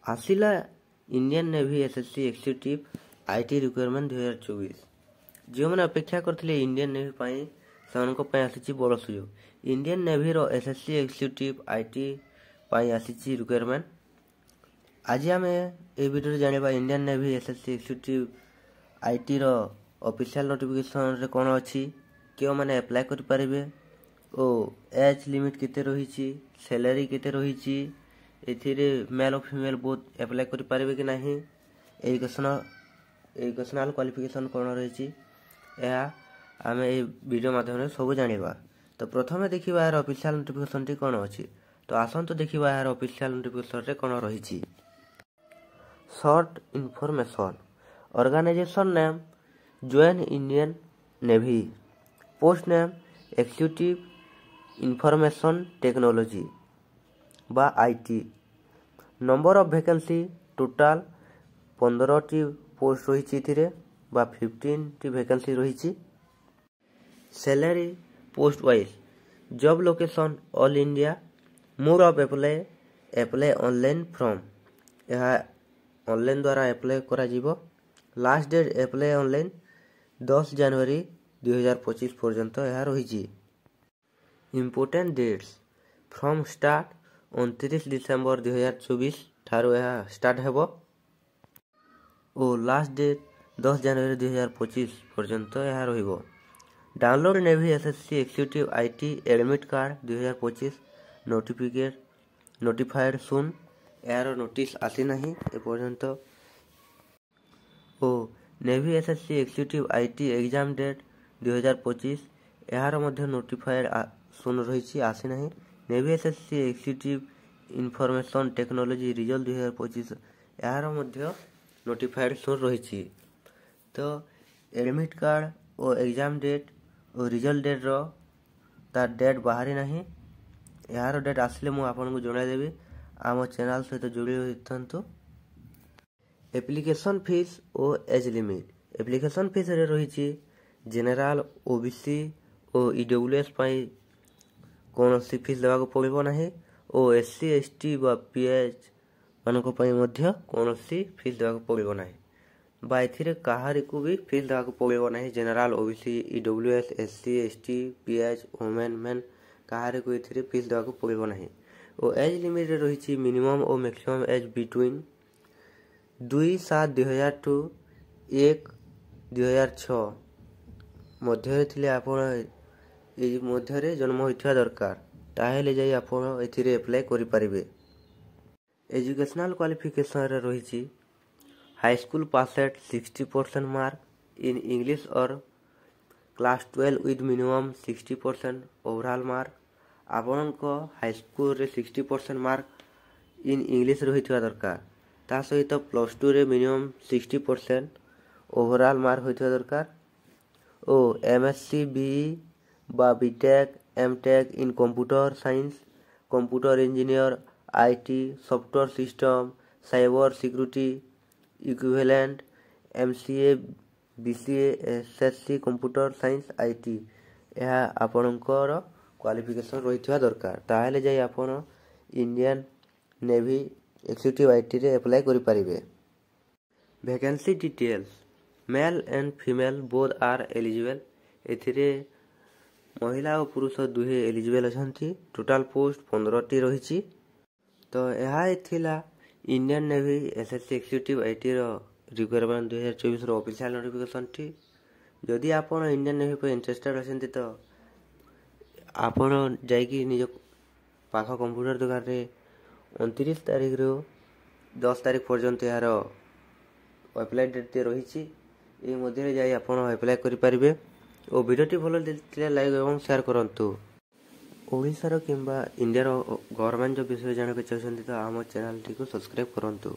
आसिला Indian navy SSC executive IT requirement 2024 जो मैंने अपेक्षा करते इंडियन नेवी से आसी बड़ सुजोग इंडियन नेवी रो एसएससी एक्जिक्यूटिव आईटी आसी रिक्वायरमेंट आज आम ए वीडियो जाना Indian navy SSC executive IT रो ऑफिशियल नोटिफिकेशन रे कौन अच्छी क्यों मैंने अप्लाई करें ओ एज लिमिट केते रही सैलरी केते रही एथिरे मेल और फीमेल बोथ अप्लाई करि पारिबे कि नाही एजुकेशनल क्वालिफिकेशन कौन रही आम ए वीडियो माध्यम सब जाना। तो प्रथम देखा यार ऑफिशियल नोटिफिकेशन टी कौन अच्छी तो आसतु देखा यार ऑफिशियल नोटिफिकेशन रे कौन रही। Short information organisation name join Indian navy post name executive information technology बा IT number of vacancy total 15 टी पोस्ट रही बा 15 टी वैकेंसी रही। Salary post wise job location all India mode of apply online from यह online द्वारा apply करा जीवो। लास्ट डेट अप्लाई ऑनलाइन 10 जनवरी 2025 पर्यंत यह रही। Important dates from start 29 December 2024 ठारू यह स्टार्ट हेबो और लास्ट डेट 10 जनवरी 2025 पर्यंत यह रहिबो। Download navy SSC executive IT admit card 2025 notified सुन यार नोटिस आसी नहीं ए पर्यंत ओ navy SSC executive IT exam date 2025 यार मध्य नोटिफाइड सुन रही आसी नहीं। Navy SSC executive information technology result 2025 यार मध्य नोटिफाइड सुन रही। तो एडमिट कार्ड और एग्जाम डेट और रिजल्ट डेट रो तार डेट बाहरी नहीं यार डेट आसले मु आपन जनईदेवी आम चैनल सहित जोड़ी होइथंतु। एप्लिकेशन फीस और एज लिमिट एप्लिकेशन फीस रे रही जनरल ओबीसी और ईडब्ल्यूएस कौन सी फीस देवा पड़ो ना और एससी एसटी बा पीएच मानक कौन सी फीस देवा पड़ो ना बा एथिरे कहारी को भी फीस देवा पड़ो ना। General OBC EWS SC ST PH women men कहारी को एथिरे फीस देवा पड़ो ना। और एज लिमिट रही मिनिमम और मैक्सिमम एज बिटवीन 2/7/2000 टू 1/2006 मध्य थिले आपण मध्य जन्म होइथिबा दरकार ताहेले जाई आपण एथिरे अप्लाई करि परिबे। एजुकेशनल क्वालिफिकेशन रे रही high school pass at 60% mark in English और class 12 with minimum 60% overall mark आपण को हाई स्कूल रे 60% मार्क इन इंग्लिश रहिथिबा दरकार ता सहित प्लस 2 रे मिनिमम 60% ओवरऑल मार्क होइथिबा दरकार ओ एमएससी बीई बा BTech MTech in computer science computer engineer IT software system cyber security equivalent MCA BCA SSC computer science IT यह आपणकर क्वालिफिकेशन रही दरकार ताहेले जाई आपण इंडियन नेवी एक्जिक्यूटिव आईटी रे अप्लाई करि परिबे। Vacancy details male and female both are eligible एथिरे महिला और पुरुष दुहे एलिजिबल अछंती। टोटाल पोस्ट 15 टी रही। तो यह थिला Indian navy SSC executive IT रो रिक्वायरमेंट 2024 रो ऑफिशियल नोटिफिकेशन टी जदि आपण इंडियन नेवी पे इंटरेस्टेड अछंती तो आपण जाईकी निज पाख कंप्यूटर दुकान रे 29 तारिख रो 10 तारिख पर्यंत यार अप्लाई डेट रही ए मध्य जाई आपण अप्लाई करि परिबे। और वीडियोटी भल लाइक और शेयर करंतु। ओडिसा रो किंबा इंडिया रो गवर्नमेंट जो विषय जानके चाहते तो आम चैनल टी को सब्सक्राइब करंतु।